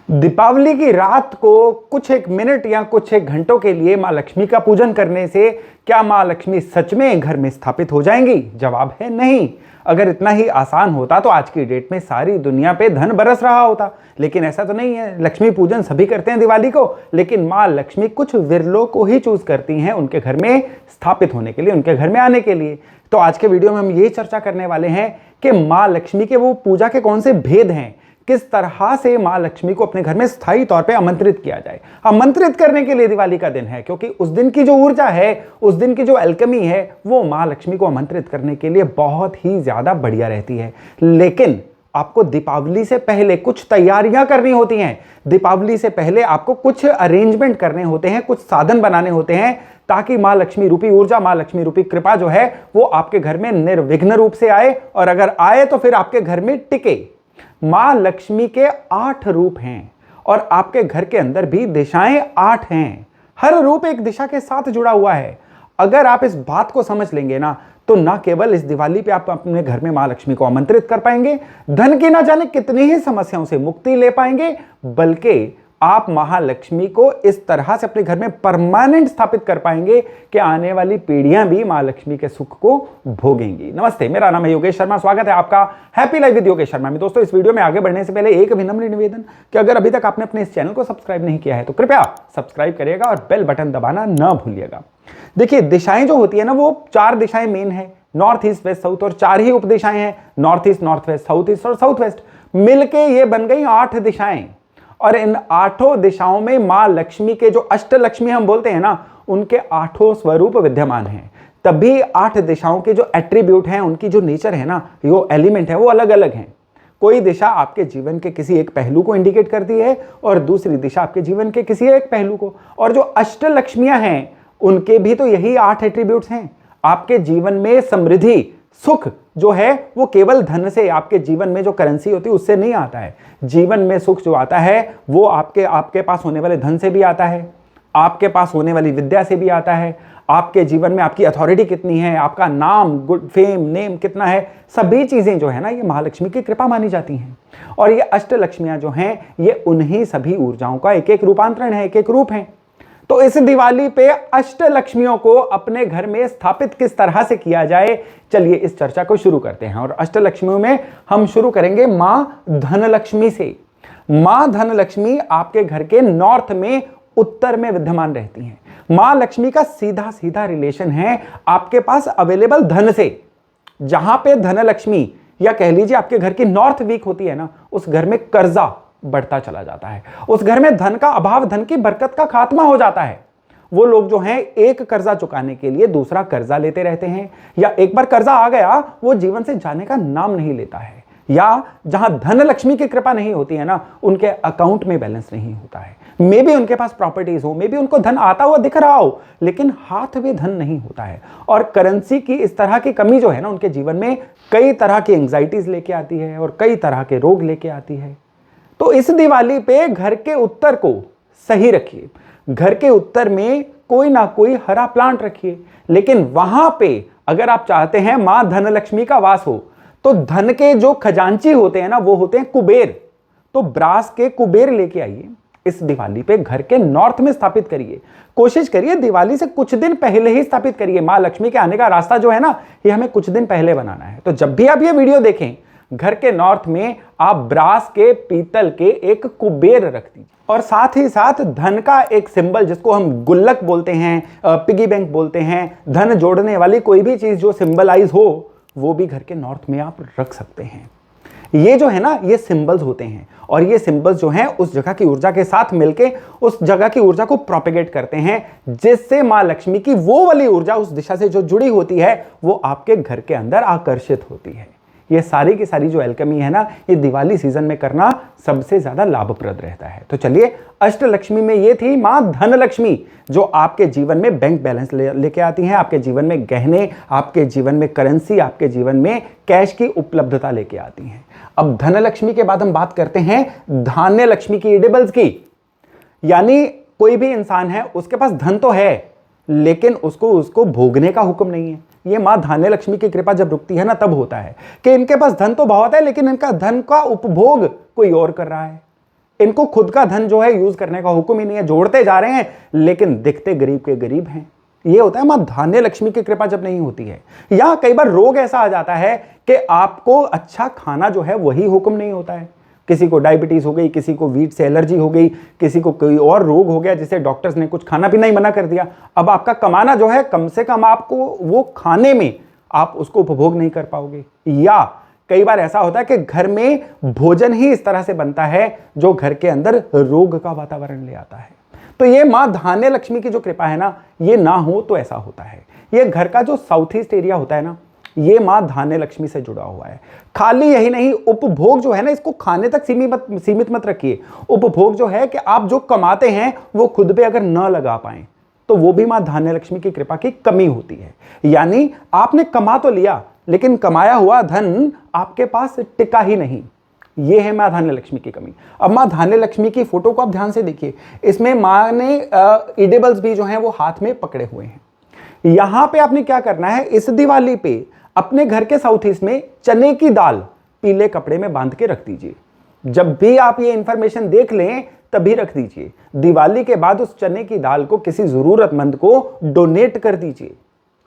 दीपावली की रात को कुछ एक मिनट या कुछ एक घंटों के लिए मां लक्ष्मी का पूजन करने से क्या मां लक्ष्मी सच में घर में स्थापित हो जाएंगी? जवाब है नहीं। अगर इतना ही आसान होता तो आज की डेट में सारी दुनिया पे धन बरस रहा होता, लेकिन ऐसा तो नहीं है। लक्ष्मी पूजन सभी करते हैं दिवाली को, लेकिन मां लक्ष्मी कुछ विरलों को ही चूज करती हैं उनके घर में स्थापित होने के लिए, उनके घर में आने के लिए। तो आज के वीडियो में हम ये चर्चा करने वाले हैं कि मां लक्ष्मी के वो पूजा के कौन से भेद हैं, किस तरह से मां लक्ष्मी को अपने घर में स्थायी तौर पे आमंत्रित किया जाए। आमंत्रित करने के लिए दिवाली का दिन है, क्योंकि उस दिन की जो ऊर्जा है, उस दिन की जो अल्केमी है, वो मां लक्ष्मी को आमंत्रित करने के लिए बहुत ही ज्यादा बढ़िया रहती है। लेकिन आपको दीपावली से पहले कुछ तैयारियां करनी होती हैं। दीपावली से पहले आपको कुछ अरेंजमेंट करने होते हैं, कुछ साधन बनाने होते हैं, ताकि मां लक्ष्मी रूपी ऊर्जा, मां लक्ष्मी रूपी कृपा जो है वो आपके घर में निर्विघ्न रूप से आए, और अगर आए तो फिर आपके घर में टिके। मां लक्ष्मी के 8 रूप हैं और आपके घर के अंदर भी दिशाएं 8 हैं। हर रूप एक दिशा के साथ जुड़ा हुआ है। अगर आप इस बात को समझ लेंगे ना, तो ना केवल इस दिवाली पे आप अपने घर में मां लक्ष्मी को आमंत्रित कर पाएंगे, धन की ना जाने कितनी ही समस्याओं से मुक्ति ले पाएंगे, बल्कि आप महालक्ष्मी को इस तरह से अपने घर में परमानेंट स्थापित कर पाएंगे कि आने वाली पीढ़ियां भी मां लक्ष्मी के सुख को भोगेंगी। नमस्ते, मेरा नाम है योगेश शर्मा। स्वागत है आपका happy life with Yogesh Sharma में। दोस्तों, इस वीडियो में आगे बढ़ने से पहले एक विनम्र निवेदन कि अगर अभी तक आपने अपने इस चैनल को सब्सक्राइब नहीं किया है तो कृपया सब्सक्राइब करिएगा और बेल बटन दबाना ना भूलिएगा। देखिए, दिशाएं जो होती है ना, वो 4 दिशाएं मेन है, नॉर्थ ईस्ट वेस्ट साउथ, और 4 ही उपदिशाएं हैं, north east, north west, south east और साउथ वेस्ट। मिलके ये बन गई 8 दिशाएं। और इन 8 दिशाओं में मां लक्ष्मी के जो अष्टलक्ष्मी हम बोलते हैं ना, उनके 8 स्वरूप विद्यमान हैं। तभी 8 दिशाओं के जो एट्रीब्यूट हैं, उनकी जो नेचर है ना, जो एलिमेंट है, वो अलग अलग हैं। कोई दिशा आपके जीवन के किसी एक पहलू को इंडिकेट करती है और दूसरी दिशा आपके जीवन के किसी एक पहलू को। और जो अष्टलक्ष्मियां हैं, उनके भी तो यही 8 एट्रीब्यूट्स हैं। आपके जीवन में समृद्धि, सुख जो है वो केवल धन से, आपके जीवन में जो करेंसी होती है उससे नहीं आता है। जीवन में सुख जो आता है वो आपके पास होने वाले धन से भी आता है, आपके पास होने वाली विद्या से भी आता है, आपके जीवन में आपकी अथॉरिटी कितनी है, आपका नाम, गुड फेम, नेम कितना है, सभी चीजें जो है ना, ये महालक्ष्मी की कृपा मानी जाती हैं। और ये अष्टलक्ष्मियां जो हैं, ये उन्हीं सभी ऊर्जाओं का एक एक रूपांतरण है, एक एक रूप है। तो इस दिवाली पे अष्टलक्ष्मियों को अपने घर में स्थापित किस तरह से किया जाए, चलिए इस चर्चा को शुरू करते हैं। और अष्टलक्ष्मियों में हम शुरू करेंगे मां धनलक्ष्मी से। मां धनलक्ष्मी आपके घर के नॉर्थ में, उत्तर में विद्यमान रहती हैं। मां लक्ष्मी का सीधा सीधा रिलेशन है आपके पास अवेलेबल धन से। जहां पे धनलक्ष्मी, या कह लीजिए आपके घर की नॉर्थ वीक होती है ना, उस घर में कर्जा बढ़ता चला जाता है, उस घर में धन का अभाव, धन की बरकत का खात्मा हो जाता है। वो लोग जो हैं, एक कर्जा चुकाने के लिए दूसरा कर्जा लेते रहते हैं, या एक बार कर्जा आ गया वो जीवन से जाने का नाम नहीं लेता है। या जहां धन लक्ष्मी की कृपा नहीं होती है ना, उनके अकाउंट में बैलेंस नहीं होता है। मे बी उनके पास प्रॉपर्टीज हो, मे बी उनको धन आता हुआ दिख रहा हो, लेकिन हाथ में धन नहीं होता है। और करेंसी की इस तरह की कमी जो है ना, उनके जीवन में कई तरह की एंग्जाइटीज लेके आती है और कई तरह के रोग लेके आती है। तो इस दिवाली पे घर के उत्तर को सही रखिए। घर के उत्तर में कोई ना कोई हरा प्लांट रखिए, लेकिन वहां पे अगर आप चाहते हैं मां धनलक्ष्मी का वास हो, तो धन के जो खजांची होते हैं ना, वो होते हैं कुबेर। तो ब्रास के कुबेर लेके आइए, इस दिवाली पे घर के नॉर्थ में स्थापित करिए। कोशिश करिए दिवाली से कुछ दिन पहले ही स्थापित करिए। मां लक्ष्मी के आने का रास्ता जो है ना, ये हमें कुछ दिन पहले बनाना है। तो जब भी आप ये वीडियो देखें, घर के नॉर्थ में आप ब्रास के, पीतल के एक कुबेर रख दीजिए, और साथ ही साथ धन का एक सिंबल, जिसको हम गुल्लक बोलते हैं, पिगी बैंक बोलते हैं, धन जोड़ने वाली कोई भी चीज जो सिंबलाइज हो, वो भी घर के नॉर्थ में आप रख सकते हैं। ये जो है ना, ये सिंबल्स होते हैं, और ये सिंबल्स जो हैं उस जगह की ऊर्जा के साथ मिलके उस जगह की ऊर्जा को प्रोपेगेट करते हैं, जिससे मां लक्ष्मी की वो वाली ऊर्जा उस दिशा से जो जुड़ी होती है, वो आपके घर के अंदर आकर्षित होती है। ये सारी की सारी जो एल्केमी है ना, ये दिवाली सीजन में करना सबसे ज्यादा लाभप्रद रहता है। तो चलिए, अष्टलक्ष्मी में ये थी मां धनलक्ष्मी, जो आपके जीवन में बैंक बैलेंस लेके आती हैं, आपके जीवन में गहने, आपके जीवन में करेंसी, आपके जीवन में कैश की उपलब्धता लेके आती हैं। अब धनलक्ष्मी के बाद हम बात करते हैं धान्य लक्ष्मी की, एडिबल्स की। यानी कोई भी इंसान है, उसके पास धन तो है, लेकिन उसको भोगने का हुक्म नहीं है। ये मां धान्य लक्ष्मी की कृपा जब रुकती है ना, तब होता है कि इनके पास धन तो बहुत है, लेकिन इनका धन का उपभोग कोई और कर रहा है। इनको खुद का धन जो है यूज करने का हुक्म ही नहीं है, जोड़ते जा रहे हैं लेकिन दिखते गरीब के गरीब हैं। ये होता है मां धान्य लक्ष्मी की कृपा जब नहीं होती है। या कई बार रोग ऐसा आ जाता है कि आपको अच्छा खाना जो है वही हुक्म नहीं होता है। किसी को डायबिटीज हो गई, किसी को वीट से एलर्जी हो गई, किसी को कोई और रोग हो गया जिसे डॉक्टर्स ने कुछ खाना पीना ही मना कर दिया। अब आपका कमाना जो है कम से कम आपको वो खाने में आप उसको उपभोग नहीं कर पाओगे। या कई बार ऐसा होता है कि घर में भोजन ही इस तरह से बनता है जो घर के अंदर रोग का वातावरण ले आता है। तो ये मां धान्य लक्ष्मी की जो कृपा है ना, ये ना हो तो ऐसा होता है। ये घर का जो साउथ ईस्ट एरिया होता है ना, ये मां धान्य लक्ष्मी से जुड़ा हुआ है। खाली यही नहीं, उपभोग जो है ना, इसको खाने तक सीमित मत रखिए। उपभोग जो है कि आप जो कमाते हैं वो खुद पे अगर न लगा पाए तो वो भी मां धान्य लक्ष्मी की कृपा की कमी होती है। यानी आपने कमा तो लिया लेकिन कमाया हुआ धन आपके पास टिका ही नहीं, ये है मां धान्य लक्ष्मी की कमी। अब मां धान्य लक्ष्मी की फोटो को आप ध्यान से देखिए, इसमें मां ने इडेबल्स भी जो हैं वो हाथ में पकड़े हुए हैं। यहां पे आपने क्या करना है, इस दिवाली पे अपने घर के साउथ ईस्ट में चने की दाल पीले कपड़े में बांध के रख दीजिए। जब भी आप ये इंफॉर्मेशन देख लें तभी रख दीजिए। दिवाली के बाद उस चने की दाल को किसी जरूरतमंद को डोनेट कर दीजिए।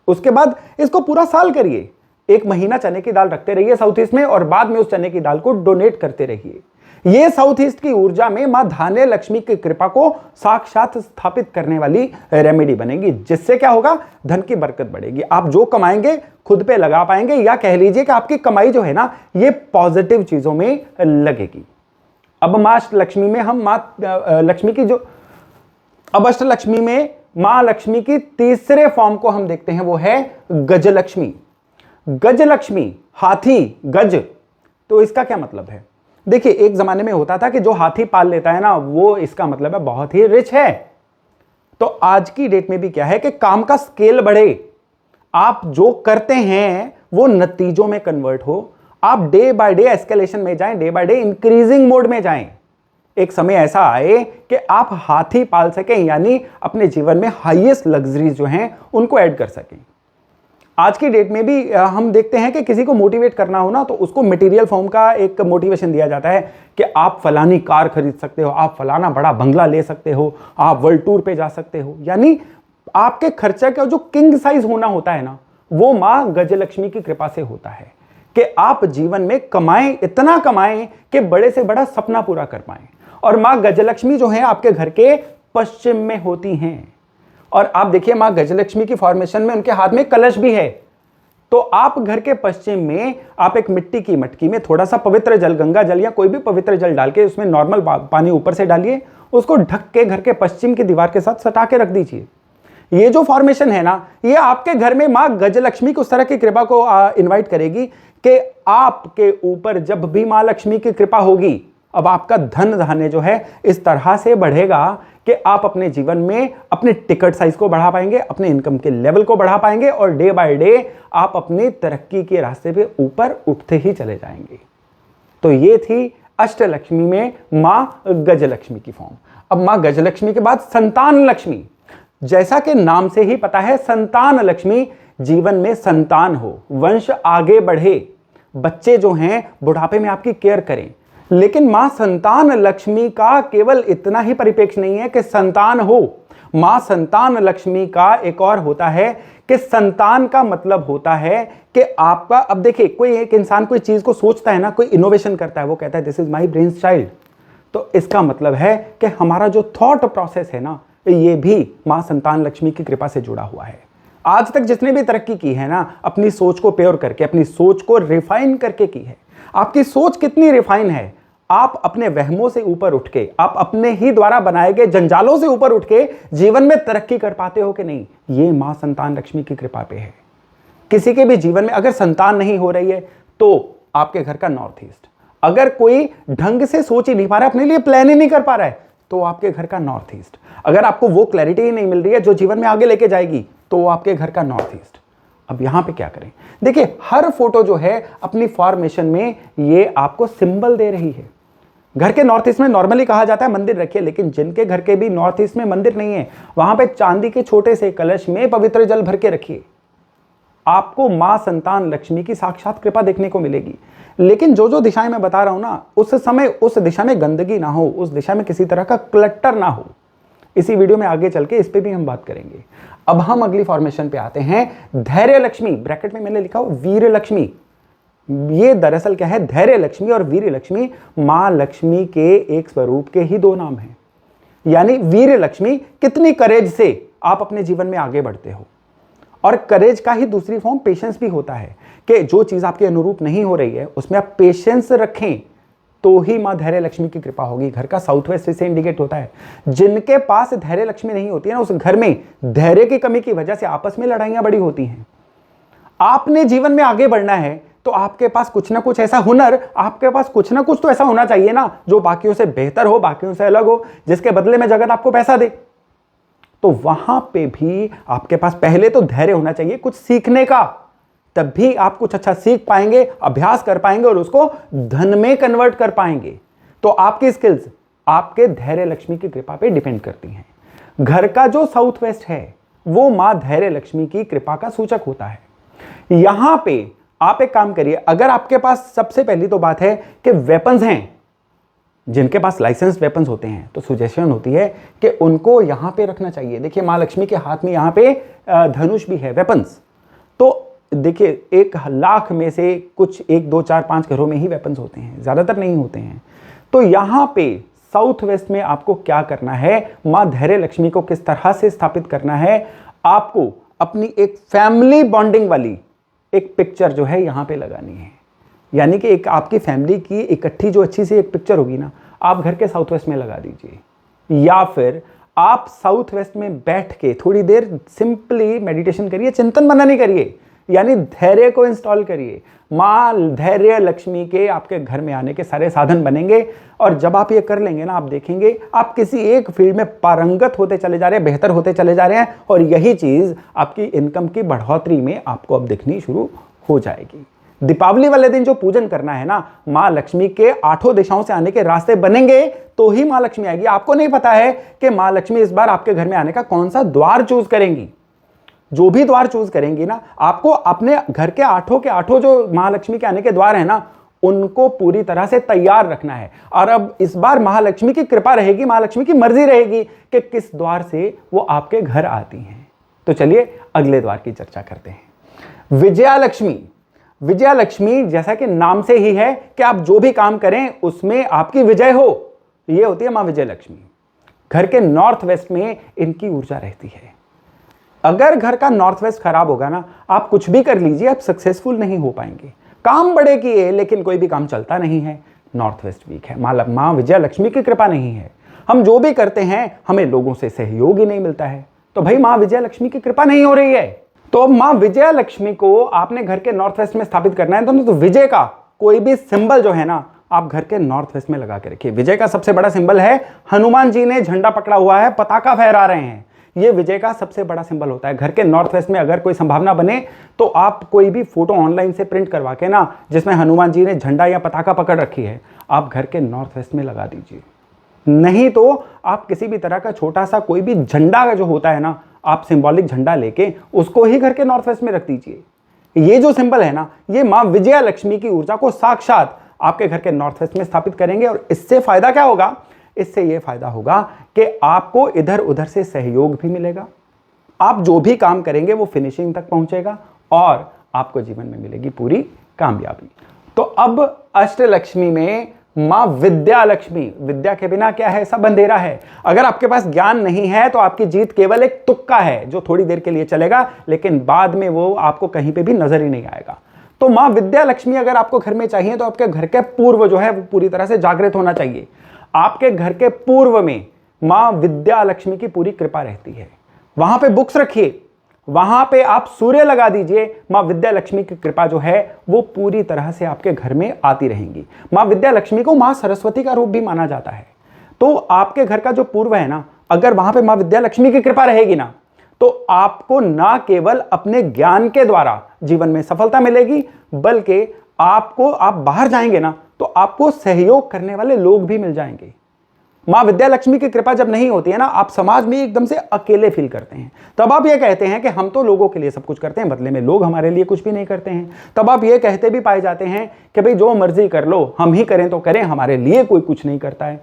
उसके बाद इसको पूरा साल करिए। 1 महीना चने की दाल रखते रहिए साउथ ईस्ट में और बाद में उस चने की दाल को डोनेट करते रहिए। ये साउथ ईस्ट की ऊर्जा में मां धान्य लक्ष्मी की कृपा को साक्षात स्थापित करने वाली रेमेडी बनेगी, जिससे क्या होगा, धन की बरकत बढ़ेगी। आप जो कमाएंगे खुद पे लगा पाएंगे, या कह लीजिए कि आपकी कमाई जो है ना ये पॉजिटिव चीजों में लगेगी। अब मां लक्ष्मी में हम मां लक्ष्मी की जो अब अष्टलक्ष्मी में मां लक्ष्मी की तीसरे फॉर्म को हम देखते हैं, वो है गजलक्ष्मी। गजलक्ष्मी, हाथी, गज, तो इसका क्या मतलब है? देखिए, एक जमाने में होता था कि जो हाथी पाल लेता है ना वो इसका मतलब है बहुत ही रिच है। तो आज की डेट में भी क्या है कि काम का स्केल बढ़े, आप जो करते हैं वो नतीजों में कन्वर्ट हो, आप डे बाय डे एस्केलेशन में जाएं, day by day increasing mode में जाएं। एक समय ऐसा आए कि आप हाथी पाल सकें, यानी अपने जीवन में हाईएस्ट लग्जरीज जो हैं उनको ऐड कर सकें। आज की डेट में भी हम देखते हैं कि किसी को मोटिवेट करना हो ना तो उसको मटेरियल फॉर्म का एक मोटिवेशन दिया जाता है कि आप फलानी कार खरीद सकते हो, आप फलाना बड़ा बंगला ले सकते हो, आप वर्ल्ड टूर पे जा सकते हो। यानी आपके खर्चा का जो किंग साइज होना होता है ना, वो मां गजलक्ष्मी की कृपा से होता है कि आप जीवन में कमाएं, इतना कमाएं कि बड़े से बड़ा सपना पूरा कर पाएं। और मां गजलक्ष्मी जो है आपके घर के पश्चिम में होती हैं। और आप देखिए मां गजलक्ष्मी की फॉर्मेशन में उनके हाथ में कलश भी है। तो आप घर के पश्चिम में आप एक मिट्टी की मटकी में थोड़ा सा पवित्र जल, गंगा जल या कोई भी पवित्र जल डाल के उसमें नॉर्मल पानी ऊपर से डालिए, उसको ढक के घर के पश्चिम की दीवार के साथ सटा के रख दीजिए। ये जो फॉर्मेशन है ना, ये आपके घर में मां गजलक्ष्मी को उस तरह की कृपा को इनवाइट करेगी कि आपके ऊपर जब भी मां लक्ष्मी की कृपा होगी, अब आपका धन धान्य जो है इस तरह से बढ़ेगा कि आप अपने जीवन में अपने टिकट साइज को बढ़ा पाएंगे, अपने इनकम के लेवल को बढ़ा पाएंगे और डे बाय डे आप अपनी तरक्की के रास्ते पे ऊपर उठते ही चले जाएंगे। तो ये थी अष्टलक्ष्मी में मां गजलक्ष्मी की फॉर्म। अब मां गजलक्ष्मी के बाद संतान लक्ष्मी। जैसा कि नाम से ही पता है, संतान लक्ष्मी, जीवन में संतान हो, वंश आगे बढ़े, बच्चे जो हैं बुढ़ापे में आपकी केयर करें। लेकिन मां संतान लक्ष्मी का केवल इतना ही परिप्रेक्ष्य नहीं है कि संतान हो। मां संतान लक्ष्मी का एक और होता है कि संतान का मतलब होता है कि आपका, अब देखिए कोई एक इंसान कोई चीज को सोचता है ना, कोई इनोवेशन करता है, वो कहता है this is my brain child. तो इसका मतलब है कि हमारा जो थॉट प्रोसेस है ना, ये भी मां संतान लक्ष्मी की कृपा से जुड़ा हुआ है। आज तक जिसने भी तरक्की की है ना, अपनी सोच को प्योर करके, अपनी सोच को रिफाइन करके की है। आपकी सोच कितनी रिफाइन है, आप अपने वहमों से ऊपर उठ के, आप अपने ही द्वारा बनाए गए जंजालों से ऊपर उठ के जीवन में तरक्की कर पाते हो कि नहीं, ये मां संतान लक्ष्मी की कृपा पे है। किसी के भी जीवन में अगर संतान नहीं हो रही है तो आपके घर का नॉर्थ ईस्ट, अगर कोई ढंग से सोच ही नहीं पा रहा है, अपने लिए प्लान ही नहीं कर पा रहा है, तो आपके घर का नॉर्थ ईस्ट। अगर आपको वो क्लैरिटी ही नहीं मिल रही है जो जीवन में आगे लेके जाएगी, तो आपके घर का नॉर्थ ईस्ट। अब यहां पे क्या करें, देखिए हर फोटो जो है अपनी फॉर्मेशन में ये आपको सिंबल दे रही है। घर के नॉर्थ ईस्ट में नॉर्मली कहा जाता है मंदिर रखिए, लेकिन जिनके घर के भी नॉर्थ ईस्ट में मंदिर नहीं है, वहां पे चांदी के छोटे से कलश में पवित्र जल भर के रखिए। आपको मां संतान लक्ष्मी की साक्षात कृपा देखने को मिलेगी। लेकिन जो जो दिशाएं मैं बता रहा हूं ना, उस समय उस दिशा में गंदगी ना हो, उस दिशा में किसी तरह का क्लटर ना हो। इसी वीडियो में आगे चल के इस पे भी हम बात करेंगे। अब हम अगली फॉर्मेशन पे आते हैं, धैर्य लक्ष्मी। ब्रैकेट में मैंने लिखा हो वीर लक्ष्मी। ये दरअसल क्या है, धैर्य लक्ष्मी और वीर लक्ष्मी मां लक्ष्मी के एक स्वरूप के ही दो नाम हैं। यानी वीर लक्ष्मी, कितनी करेज से आप अपने जीवन में आगे बढ़ते हो, और करेज का ही दूसरी फॉर्म पेशेंस भी होता है कि जो चीज आपके अनुरूप नहीं हो रही है उसमें आप पेशेंस रखें तो ही मां धैर्य लक्ष्मी की कृपा होगी। घर का साउथ वेस्ट से इंडिकेट होता है। जिनके पास धैर्य लक्ष्मी नहीं होती है ना, उस घर में धैर्य की कमी की वजह से आपस में लड़ाइयां बड़ी होती हैं। आपने जीवन में आगे बढ़ना है तो आपके पास कुछ ना कुछ ऐसा हुनर, आपके पास कुछ ना कुछ तो ऐसा होना चाहिए ना जो बाकियों से बेहतर हो, बाकियों से अलग हो, जिसके बदले में जगत आपको पैसा दे। तो वहां पे भी आपके पास पहले तो धैर्य होना चाहिए कुछ सीखने का, तब भी आप कुछ अच्छा सीख पाएंगे, अभ्यास कर पाएंगे और उसको धन में कन्वर्ट कर पाएंगे। तो आपकी स्किल्स आपके धैर्य लक्ष्मी की कृपा पे डिपेंड करती हैं। घर का जो साउथ वेस्ट है वो मां धैर्य लक्ष्मी की कृपा का सूचक होता है। यहां पे आप एक काम करिए, अगर आपके पास, सबसे पहली तो बात है कि वेपन्स हैं, जिनके पास लाइसेंस वेपन्स होते हैं, तो सुजेशन होती है कि उनको यहां पे रखना चाहिए। देखिए मां लक्ष्मी के हाथ में यहां पे धनुष भी है, वेपन्स। तो देखिए 1,00,000 में से कुछ 1, 2, 4, 5 घरों में ही वेपन्स होते हैं, ज्यादातर नहीं होते हैं। तो यहां पे साउथ वेस्ट में आपको क्या करना है, मां धैर्य लक्ष्मी को किस तरह से स्थापित करना है, आपको अपनी एक फैमिली बॉन्डिंग वाली एक पिक्चर जो है यहां पे लगानी है। यानी कि एक आपकी फैमिली की इकट्ठी जो अच्छी सी एक पिक्चर होगी ना, आप घर के साउथ वेस्ट में लगा दीजिए। या फिर आप साउथ वेस्ट में बैठ के थोड़ी देर सिंपली मेडिटेशन करिए, चिंतन मनन नहीं करिए, यानी धैर्य को इंस्टॉल करिए। मां धैर्य लक्ष्मी के आपके घर में आने के सारे साधन बनेंगे। और जब आप ये कर लेंगे ना, आप देखेंगे आप किसी एक फील्ड में पारंगत होते चले जा रहे हैं, बेहतर होते चले जा रहे हैं, और यही चीज आपकी इनकम की बढ़ोतरी में आपको अब दिखनी शुरू हो जाएगी। दीपावली वाले दिन जो पूजन करना है ना, मां लक्ष्मी के 8 दिशाओं से आने के रास्ते बनेंगे तो ही मां लक्ष्मी आएगी। आपको नहीं पता है कि मां लक्ष्मी इस बार आपके घर में आने का कौन सा द्वार चूज करेंगी। जो भी द्वार चूज करेंगी ना, आपको अपने घर के 8 जो महालक्ष्मी के आने के द्वार है ना, उनको पूरी तरह से तैयार रखना है। और अब इस बार महालक्ष्मी की कृपा रहेगी, महालक्ष्मी की मर्जी रहेगी कि किस द्वार से वो आपके घर आती हैं। तो चलिए अगले द्वार की चर्चा करते हैं। विजया लक्ष्मी। विजया लक्ष्मी जैसा कि नाम से ही है कि आप जो भी काम करें उसमें आपकी विजय हो, ये होती है मां विजय लक्ष्मी। घर के नॉर्थ वेस्ट में इनकी ऊर्जा रहती है। अगर घर का नॉर्थ वेस्ट खराब होगा ना, आप कुछ भी कर लीजिए, आप सक्सेसफुल नहीं हो पाएंगे। काम बड़े किए लेकिन कोई भी काम चलता नहीं है, नॉर्थ वेस्ट वीक है, मां विजया लक्ष्मी की कृपा नहीं है। हम जो भी करते हैं हमें लोगों से सहयोग ही नहीं मिलता है, तो भाई मां विजया लक्ष्मी की कृपा नहीं हो रही है। तो मां विजया लक्ष्मी को आपने घर के नॉर्थ वेस्ट में स्थापित करना है, तो विजय का कोई भी सिंबल जो है ना, आप घर के नॉर्थ वेस्ट में लगा के रखिए। विजय का सबसे बड़ा सिंबल है, हनुमान जी ने झंडा पकड़ा हुआ है, पताका फहरा रहे हैं, ये विजय का सबसे बड़ा सिंबल होता है। घर के नॉर्थ वेस्ट में अगर कोई संभावना बने तो आप कोई भी फोटो ऑनलाइन से प्रिंट करवा के ना, जिसमें हनुमान जी ने झंडा या पताका पकड़ रखी है, आप घर के नॉर्थ वेस्ट में लगा दीजिए। नहीं तो आप किसी भी तरह का छोटा सा कोई भी झंडा जो होता है ना, आप सिंबॉलिक झंडा लेके उसको ही घर के नॉर्थ वेस्ट में रख दीजिए। ये जो सिंबल है ना, ये मां विजया लक्ष्मी की ऊर्जा को साक्षात आपके घर के नॉर्थ वेस्ट में स्थापित करेंगे। और इससे फायदा क्या होगा, इससे यह फायदा होगा कि आपको इधर उधर से सहयोग भी मिलेगा, आप जो भी काम करेंगे वो फिनिशिंग तक पहुंचेगा और आपको जीवन में मिलेगी पूरी कामयाबी। तो अब अष्टलक्ष्मी में मां विद्या लक्ष्मी। विद्या के बिना क्या है, सब अंधेरा है। अगर आपके पास ज्ञान नहीं है तो आपकी जीत केवल एक तुक्का है जो थोड़ी देर के लिए चलेगा, लेकिन बाद में वो आपको कहीं पे भी नजर ही नहीं आएगा। तो मां विद्या लक्ष्मी अगर आपको घर में चाहिए तो आपके घर के पूर्व जो है वो पूरी तरह से जागृत होना चाहिए। आपके घर के पूर्व में मां विद्या लक्ष्मी की पूरी कृपा रहती है। वहां पे बुक्स रखिए, वहां पे आप सूर्य लगा दीजिए, मां विद्या लक्ष्मी की कृपा जो है वो पूरी तरह से आपके घर में आती रहेंगी। मां विद्या लक्ष्मी को मां सरस्वती का रूप भी माना जाता है। तो आपके घर का जो पूर्व है ना, अगर वहां पे मां विद्या लक्ष्मी की कृपा रहेगी ना, तो आपको ना केवल अपने ज्ञान के द्वारा जीवन में सफलता मिलेगी, बल्कि आप बाहर जाएंगे ना तो आपको सहयोग करने वाले लोग भी मिल जाएंगे। माँ विद्या लक्ष्मी की कृपा जब नहीं होती है ना, आप समाज में एकदम से अकेले फील करते हैं। तब आप ये कहते हैं कि हम तो लोगों के लिए सब कुछ करते हैं, बदले में लोग हमारे लिए कुछ भी नहीं करते हैं। तब आप ये कहते भी पाए जाते हैं कि भाई जो मर्जी कर लो, हम ही करें तो करें, हमारे लिए कोई कुछ नहीं करता है।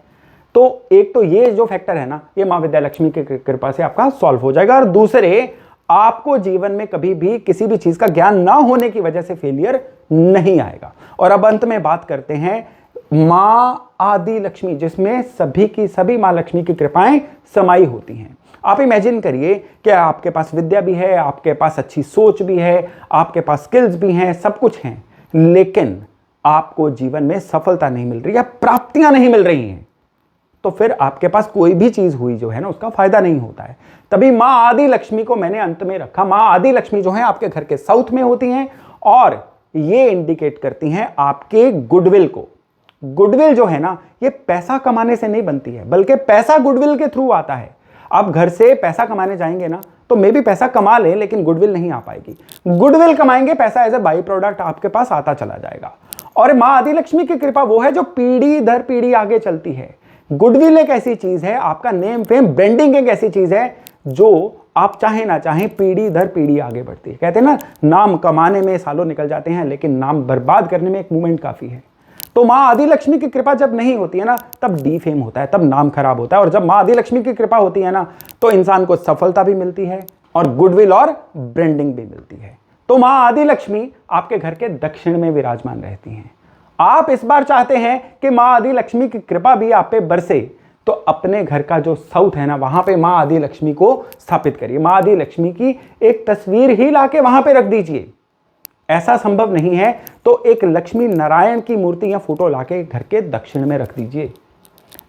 तो एक तो ये जो फैक्टर है ना, ये माँ विद्या लक्ष्मी की कृपा से आपका सॉल्व हो जाएगा। और दूसरे, आपको जीवन में कभी भी किसी भी चीज का ज्ञान ना होने की वजह से फेलियर नहीं आएगा। और अब अंत में बात करते हैं माँ आदि लक्ष्मी, जिसमें सभी की सभी माँ लक्ष्मी की कृपाएं समाई होती हैं। आप इमेजिन करिए कि आपके पास विद्या भी है, आपके पास अच्छी सोच भी है, आपके पास स्किल्स भी हैं, सब कुछ हैं, लेकिन आपको जीवन में सफलता नहीं मिल रही या प्राप्तियां नहीं मिल रही हैं, तो फिर आपके पास कोई भी चीज हुई जो है ना, उसका फायदा नहीं होता है। तभी माँ आदि लक्ष्मी को मैंने अंत में रखा। माँ आदि लक्ष्मी जो है आपके घर के साउथ में होती हैं और ये इंडिकेट करती हैं आपके गुडविल को। गुडविल जो है ना, ये पैसा कमाने से नहीं बनती है, बल्कि पैसा गुडविल के थ्रू आता है। आप घर से पैसा कमाने जाएंगे ना, तो मे भी पैसा कमा लें, लेकिन गुडविल नहीं आ पाएगी। गुडविल कमाएंगे, पैसा एज ए बाई प्रोडक्ट आपके पास आता चला जाएगा। और माँ आदि लक्ष्मी की कृपा वो है जो पीढ़ी दर पीढ़ी आगे चलती है। गुडविल एक ऐसी चीज है, आपका नेम फेम ब्रांडिंग एक ऐसी चीज है जो आप चाहे ना चाहे पीढ़ी दर पीढ़ी आगे बढ़ती है। कहते हैं ना, नाम कमाने में सालों निकल जाते हैं, लेकिन नाम बर्बाद करने में एक मोमेंट काफी है। तो माँ आदि लक्ष्मी की कृपा जब नहीं होती है ना, तब डीफेम होता है, तब नाम खराब होता है। और जब माँ आदि लक्ष्मी की कृपा होती है ना, तो इंसान को सफलता भी मिलती है और गुडविल और ब्रांडिंग भी मिलती है। तो माँ आदि लक्ष्मी आपके घर के दक्षिण में विराजमान रहती हैं। आप इस बार चाहते हैं कि माँ आदि लक्ष्मी की कृपा भी आप पे बरसे, तो अपने घर का जो साउथ है ना, वहां पे माँ आदि लक्ष्मी को स्थापित करिए। माँ आदि लक्ष्मी की एक तस्वीर ही लाके वहां पे रख दीजिए। ऐसा संभव नहीं है तो एक लक्ष्मी नारायण की मूर्ति या फोटो लाके घर के दक्षिण में रख दीजिए।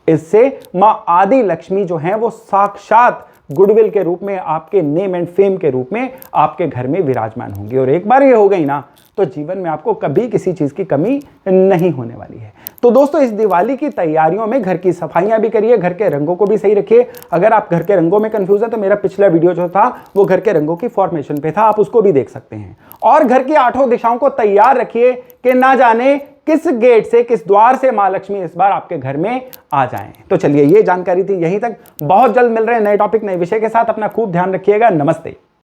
इससे माँ आदि लक्ष्मी जो है वो साक्षात गुडविल के रूप में, आपके नेम एंड फेम के रूप में आपके घर में विराजमान होंगी। और एक बार ये हो गई ना, तो जीवन में आपको कभी किसी चीज की कमी नहीं होने वाली है। तो दोस्तों, इस दिवाली की तैयारियों में घर की सफाइयां भी करिए, घर के रंगों को भी सही रखिए। अगर आप घर के रंगों में कंफ्यूज है तो मेरा पिछला वीडियो जो था वो घर के रंगों की फॉर्मेशन पे था, आप उसको भी देख सकते हैं। और घर की 8 दिशाओं को तैयार रखिए कि ना जाने किस गेट से, किस द्वार से मां लक्ष्मी इस बार आपके घर में आ जाएं। तो चलिए, ये जानकारी थी यहीं तक। बहुत जल्द मिल रहे हैं नए टॉपिक, नए विषय के साथ। अपना खूब ध्यान रखिएगा। नमस्ते।